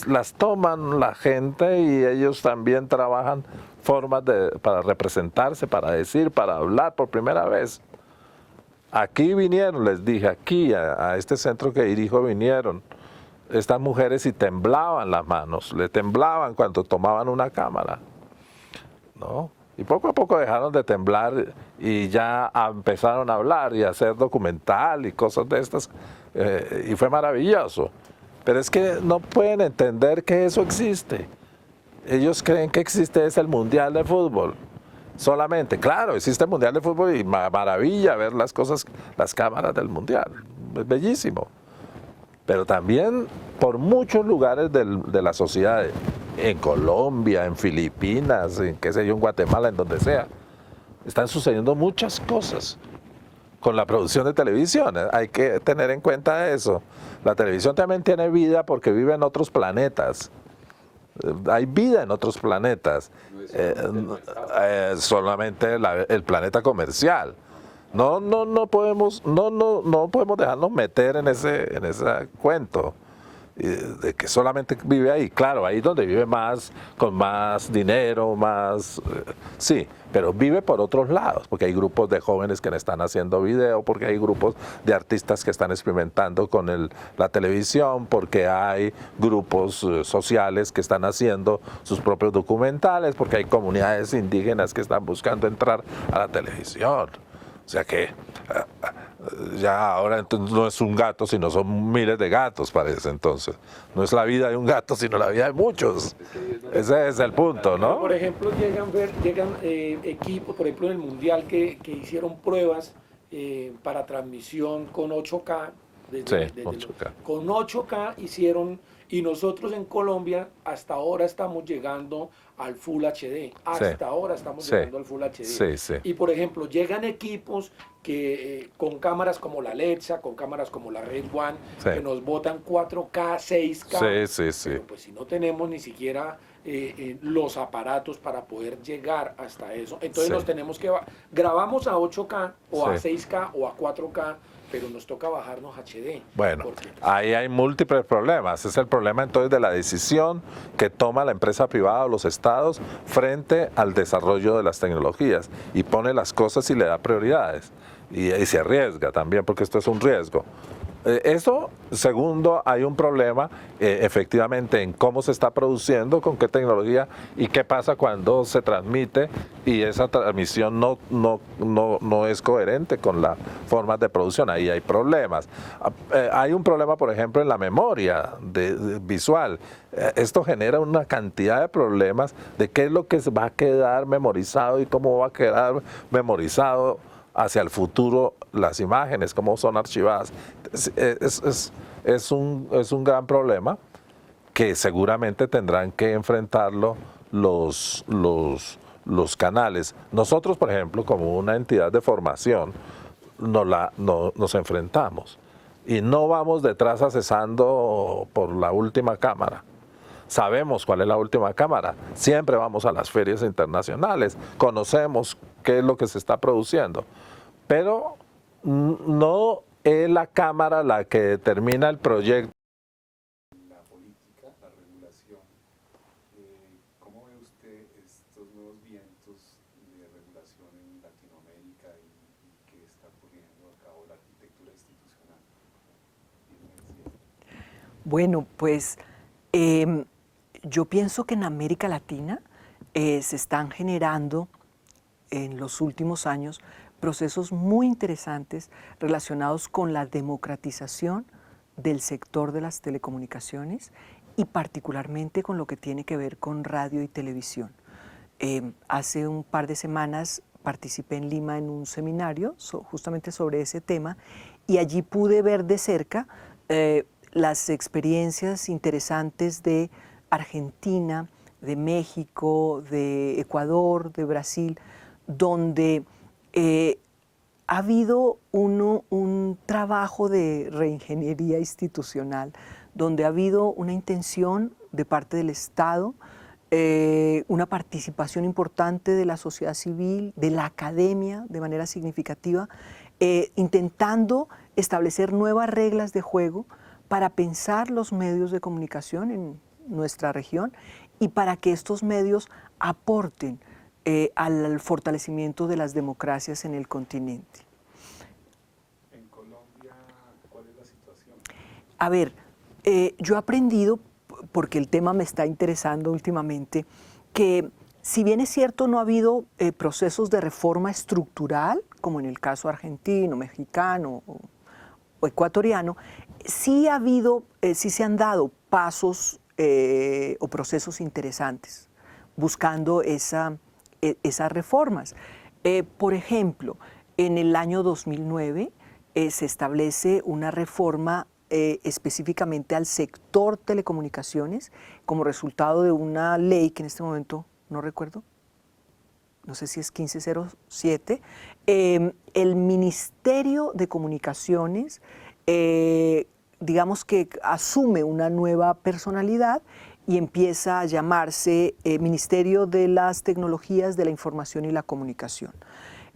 Las toman la gente y ellos también trabajan formas para representarse, para decir, para hablar por primera vez. Aquí vinieron, les dije, aquí a este centro que dirijo vinieron estas mujeres y temblaban las manos, le temblaban cuando tomaban una cámara, ¿no? Y poco a poco dejaron de temblar y ya empezaron a hablar y a hacer documental y cosas de estas, y fue maravilloso. Pero es que no pueden entender que eso existe. Ellos creen que existe el Mundial de Fútbol. Solamente, claro, existe el Mundial de Fútbol y maravilla ver las cosas, las cámaras del Mundial. Es bellísimo. Pero también por muchos lugares de la sociedad, en Colombia, en Filipinas, en qué sé yo, en Guatemala, en donde sea, están sucediendo muchas cosas con la producción de televisión. Hay que tener en cuenta eso. La televisión también tiene vida porque vive en otros planetas. Hay vida en otros planetas. No es solamente el planeta comercial. No podemos dejarnos meter en ese cuento de que solamente vive ahí. Claro, ahí donde vive más, con más dinero, más... sí, pero vive por otros lados, porque hay grupos de jóvenes que están haciendo video, porque hay grupos de artistas que están experimentando con la televisión, porque hay grupos sociales que están haciendo sus propios documentales, porque hay comunidades indígenas que están buscando entrar a la televisión. O sea que ya ahora entonces no es un gato, sino son miles de gatos, parece entonces. No es la vida de un gato, sino la vida de muchos. Ese es el punto, ¿no? Por ejemplo, llegan equipos, por ejemplo, en el Mundial que hicieron pruebas para transmisión con 8K. Con 8K hicieron, y nosotros en Colombia hasta ahora estamos llegando al Full HD. Hasta ahora estamos llegando al Full HD. Y por ejemplo, llegan equipos que con cámaras como la Alexa, con cámaras como la Red One, que nos botan 4K, 6K. Pero pues si no tenemos ni siquiera los aparatos para poder llegar hasta eso, entonces nos tenemos que grabamos a 8K o a 6K o a 4K, pero nos toca bajarnos HD. Bueno, ahí hay múltiples problemas. Es el problema entonces de la decisión que toma la empresa privada o los estados frente al desarrollo de las tecnologías y pone las cosas y le da prioridades. Y se arriesga también, porque esto es un riesgo. Eso, segundo, hay un problema efectivamente en cómo se está produciendo, con qué tecnología y qué pasa cuando se transmite y esa transmisión no es coherente con las formas de producción. Ahí hay problemas. Hay un problema, por ejemplo, en la memoria visual. Esto genera una cantidad de problemas de qué es lo que va a quedar memorizado y cómo va a quedar memorizado hacia el futuro las imágenes, cómo son archivadas. Es un gran problema que seguramente tendrán que enfrentarlo los canales. Nosotros, por ejemplo, como una entidad de formación, nos enfrentamos. y no vamos detrás accesando por la última cámara. Sabemos cuál es la última cámara, siempre vamos a las ferias internacionales, conocemos qué es lo que se está produciendo, pero no es la cámara la que determina el proyecto. La política, la regulación, ¿cómo ve usted estos nuevos vientos de regulación en Latinoamérica y qué está poniendo a cabo la arquitectura institucional? Bueno, pues yo pienso que en América Latina se están generando en los últimos años procesos muy interesantes relacionados con la democratización del sector de las telecomunicaciones y particularmente con lo que tiene que ver con radio y televisión. Hace un par de semanas participé en Lima en un seminario justamente sobre ese tema y allí pude ver de cerca las experiencias interesantes de Argentina, de México, de Ecuador, de Brasil, donde ha habido un trabajo de reingeniería institucional, donde ha habido una intención de parte del Estado, una participación importante de la sociedad civil, de la academia de manera significativa, intentando establecer nuevas reglas de juego para pensar los medios de comunicación en nuestra región y para que estos medios aporten al fortalecimiento de las democracias en el continente. En Colombia, ¿cuál es la situación? A ver, yo he aprendido, porque el tema me está interesando últimamente, que si bien es cierto no ha habido procesos de reforma estructural, como en el caso argentino, mexicano o ecuatoriano, sí ha habido, sí se han dado pasos o procesos interesantes buscando esas reformas. Por ejemplo, en el año 2009 se establece una reforma específicamente al sector telecomunicaciones como resultado de una ley que en este momento no recuerdo, no sé si es 1507, el Ministerio de Comunicaciones digamos que asume una nueva personalidad y empieza a llamarse Ministerio de las Tecnologías de la Información y la Comunicación.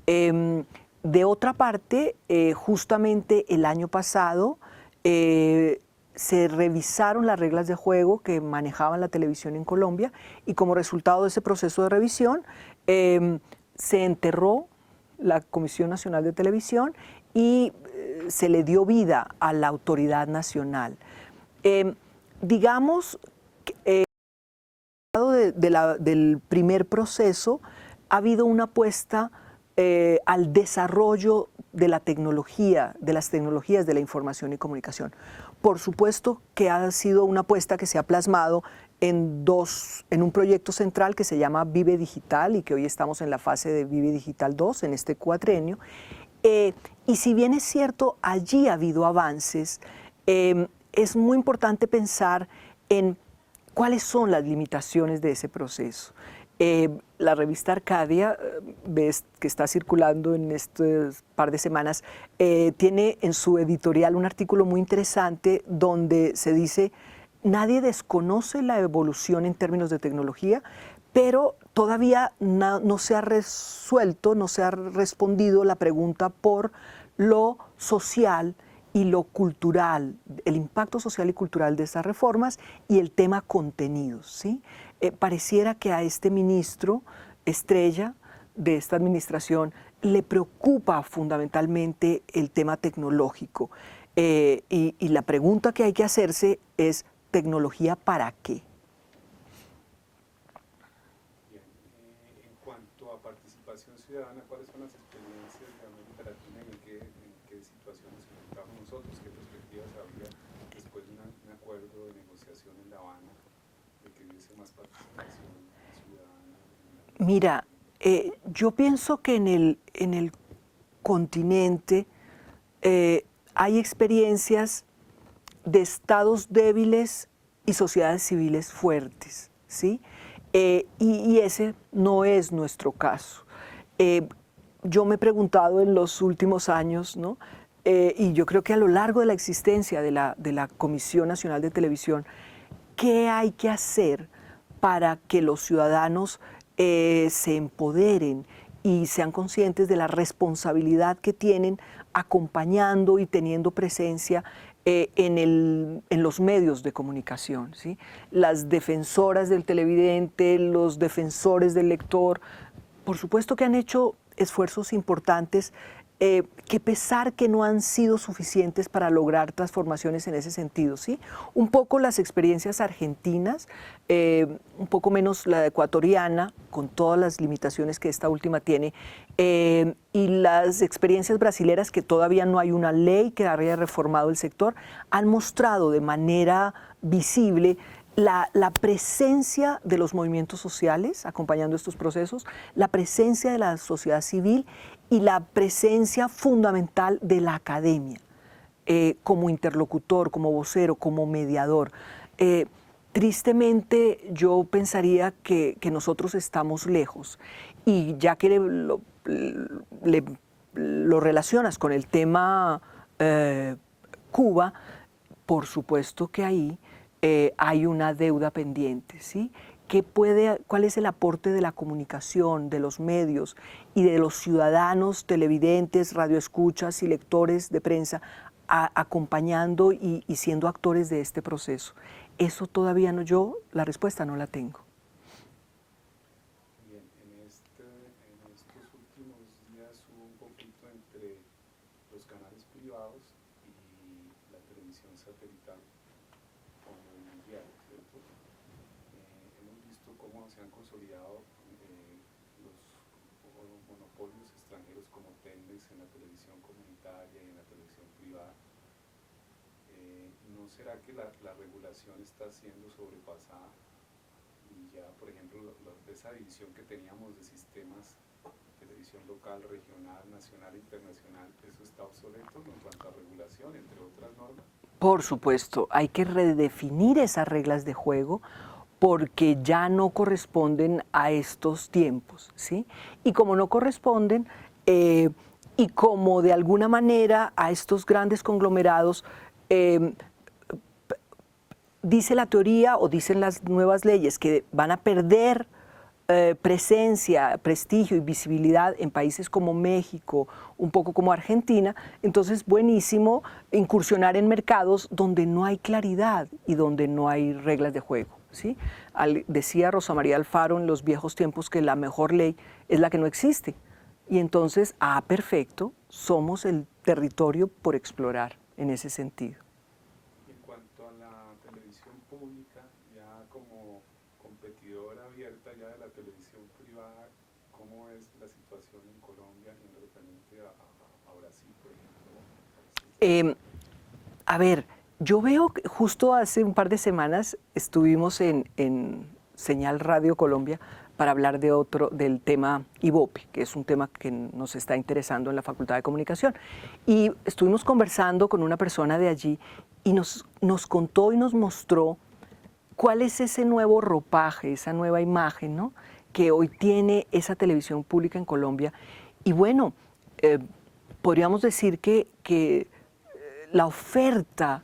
De otra parte, justamente el año pasado se revisaron las reglas de juego que manejaban la televisión en Colombia y como resultado de ese proceso de revisión se enterró la Comisión Nacional de Televisión y se le dio vida a la Autoridad Nacional. Digamos, del primer proceso ha habido una apuesta al desarrollo de la tecnología, de las tecnologías de la información y comunicación. Por supuesto que ha sido una apuesta que se ha plasmado en un proyecto central que se llama Vive Digital y que hoy estamos en la fase de Vive Digital 2 en este cuatrienio. Y si bien es cierto, allí ha habido avances, es muy importante pensar en cuáles son las limitaciones de ese proceso. La revista Arcadia, ves que está circulando en estos par de semanas, tiene en su editorial un artículo muy interesante donde se dice: nadie desconoce la evolución en términos de tecnología, pero todavía no se ha resuelto, no se ha respondido la pregunta por lo social y lo cultural, el impacto social y cultural de estas reformas y el tema contenidos, ¿sí? Pareciera que a este ministro estrella de esta administración le preocupa fundamentalmente el tema tecnológico y la pregunta que hay que hacerse es: ¿tecnología para qué? Bien, en cuanto a participación ciudadana, ¿cuáles son las experiencias de América Latina y en qué situaciones enfrentamos nosotros? ¿Qué perspectivas habría después de un acuerdo de negociación en La Habana de que hubiese más participación ciudadana? Mira, yo pienso que en el continente hay experiencias de estados débiles y sociedades civiles fuertes, ¿sí? Y ese no es nuestro caso. Yo me he preguntado en los últimos años, ¿no? y yo creo que a lo largo de la existencia de la Comisión Nacional de Televisión, ¿qué hay que hacer para que los ciudadanos se empoderen y sean conscientes de la responsabilidad que tienen acompañando y teniendo presencia en los medios de comunicación, ¿sí? Las defensoras del televidente, los defensores del lector, por supuesto que han hecho esfuerzos importantes que pesar que no han sido suficientes para lograr transformaciones en ese sentido, ¿sí? Un poco las experiencias argentinas, un poco menos la ecuatoriana, con todas las limitaciones que esta última tiene, y las experiencias brasileras, que todavía no hay una ley que haya reformado el sector, han mostrado de manera visible la presencia de los movimientos sociales acompañando estos procesos, la presencia de la sociedad civil y la presencia fundamental de la academia como interlocutor, como vocero, como mediador. Tristemente yo pensaría que nosotros estamos lejos, y ya que lo relacionas con el tema Cuba, por supuesto que ahí hay una deuda pendiente, ¿sí? ¿Cuál es el aporte de la comunicación, de los medios y de los ciudadanos, televidentes, radioescuchas y lectores de prensa acompañando y siendo actores de este proceso? Eso todavía no, la respuesta no la tengo. Bien, en estos últimos días hubo un conflicto entre los canales privados y la televisión satelital mundial, ¿cierto? Hemos visto cómo se han consolidado los monopolios extranjeros como Telmex en la televisión comunitaria y en la televisión privada. ¿No será que la regulación está siendo sobrepasada y ya, por ejemplo, esa división que teníamos de sistemas, televisión local, regional, nacional e internacional, eso está obsoleto en cuanto a regulación, entre otras normas? Por supuesto, hay que redefinir esas reglas de juego porque ya no corresponden a estos tiempos, ¿sí? Y como no corresponden, y como de alguna manera a estos grandes conglomerados, dice la teoría o dicen las nuevas leyes que van a perder presencia, prestigio y visibilidad en países como México, un poco como Argentina, entonces buenísimo incursionar en mercados donde no hay claridad y donde no hay reglas de juego, ¿sí? Decía Rosa María Alfaro en los viejos tiempos que la mejor ley es la que no existe, y entonces, perfecto, somos el territorio por explorar en ese sentido. En cuanto a la televisión pública, ya como competidora abierta ya de la televisión privada, ¿cómo es la situación en Colombia en lo referente a Brasil, por ejemplo? A ver, yo veo que justo hace un par de semanas estuvimos en Señal Radio Colombia para hablar del tema Ibope, que es un tema que nos está interesando en la Facultad de Comunicación. Y estuvimos conversando con una persona de allí y nos contó y nos mostró cuál es ese nuevo ropaje, esa nueva imagen, ¿no?, que hoy tiene esa televisión pública en Colombia. Y bueno, podríamos decir que la oferta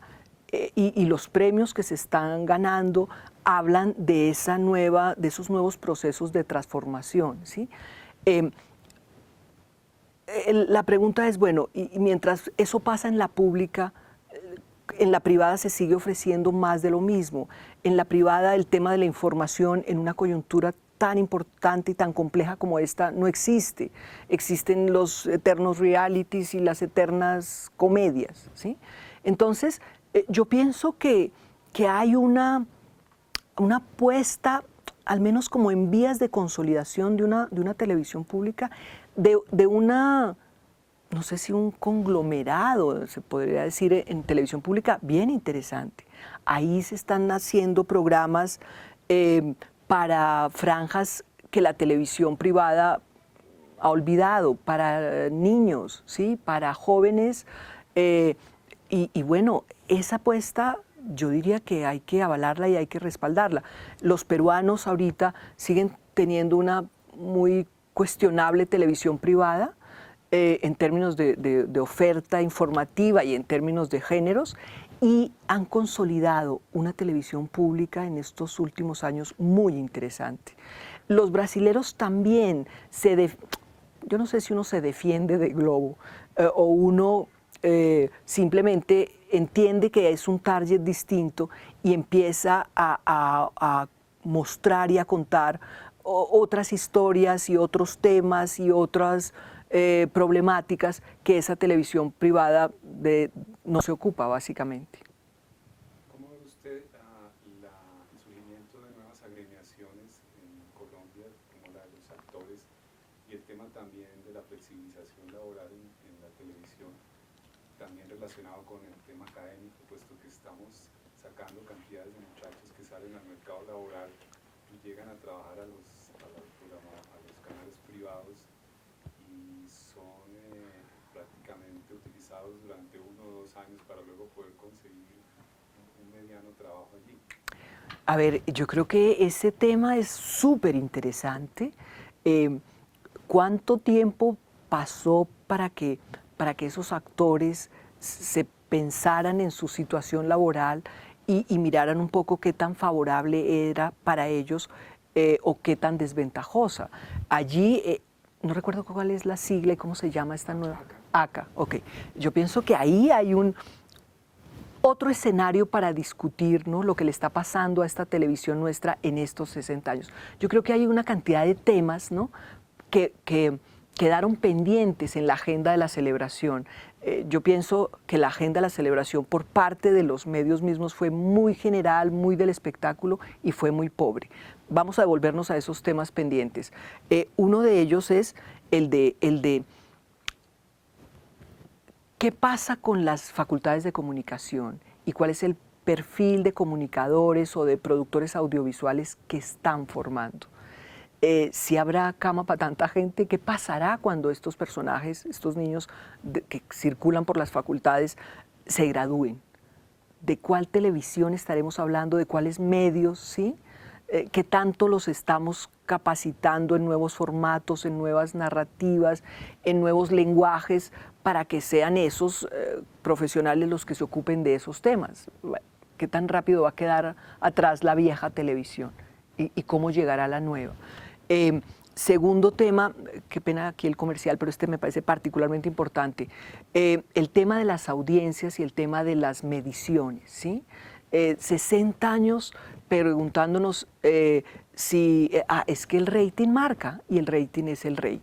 y los premios que se están ganando hablan de esos nuevos procesos de transformación, ¿sí? La pregunta es, bueno, y mientras eso pasa en la pública, en la privada se sigue ofreciendo más de lo mismo. En la privada el tema de la información en una coyuntura tan importante y tan compleja como esta no existe. Existen los eternos realities y las eternas comedias, ¿sí? Entonces, yo pienso que hay una apuesta, al menos como en vías de consolidación de una televisión pública, de una, no sé si un conglomerado, se podría decir, en televisión pública bien interesante. Ahí se están haciendo programas para franjas que la televisión privada ha olvidado, para niños, ¿sí?, para jóvenes, y bueno, esa apuesta yo diría que hay que avalarla y hay que respaldarla. Los peruanos ahorita siguen teniendo una muy cuestionable televisión privada, en términos de oferta informativa y en términos de géneros, y han consolidado una televisión pública en estos últimos años muy interesante. Los brasileros también yo no sé si uno se defiende de Globo o uno simplemente entiende que es un target distinto y empieza a mostrar y a contar otras historias y otros temas y otras problemáticas que esa televisión privada no se ocupa, básicamente. ¿Cómo ve usted el surgimiento de nuevas agremiaciones en Colombia, como la de los actores, y el tema también de la flexibilización laboral en la televisión, también relacionado con el tema académico, puesto que estamos sacando cantidades de muchachos que salen al mercado laboral y llegan a trabajar a los canales privados y son prácticamente utilizados durante 1 o 2 años para luego poder conseguir un mediano trabajo allí? A ver, yo creo que ese tema es súper interesante. ¿Cuánto tiempo pasó para que esos actores se pensaran en su situación laboral y miraran un poco qué tan favorable era para ellos o qué tan desventajosa? Allí, no recuerdo cuál es la sigla y cómo se llama esta nueva. ACA, ok. Yo pienso que ahí hay otro escenario para discutir, ¿no?, lo que le está pasando a esta televisión nuestra en estos 60 años. Yo creo que hay una cantidad de temas, ¿no?, que quedaron pendientes en la agenda de la celebración. Yo pienso que la agenda de la celebración por parte de los medios mismos fue muy general, muy del espectáculo y fue muy pobre. Vamos a devolvernos a esos temas pendientes. Uno de ellos es el de ¿qué pasa con las facultades de comunicación y cuál es el perfil de comunicadores o de productores audiovisuales que están formando? Si habrá cama para tanta gente, ¿qué pasará cuando estos personajes, estos niños que circulan por las facultades, se gradúen? ¿De cuál televisión estaremos hablando? ¿De cuáles medios? ¿Sí? ¿Qué tanto los estamos capacitando en nuevos formatos, en nuevas narrativas, en nuevos lenguajes, para que sean esos profesionales los que se ocupen de esos temas? ¿Qué tan rápido va a quedar atrás la vieja televisión? ¿Y cómo llegará la nueva? Segundo tema, qué pena aquí el comercial, pero este me parece particularmente importante, el tema de las audiencias y el tema de las mediciones, ¿sí? 60 años preguntándonos si es que el rating marca, y el rating es el rey.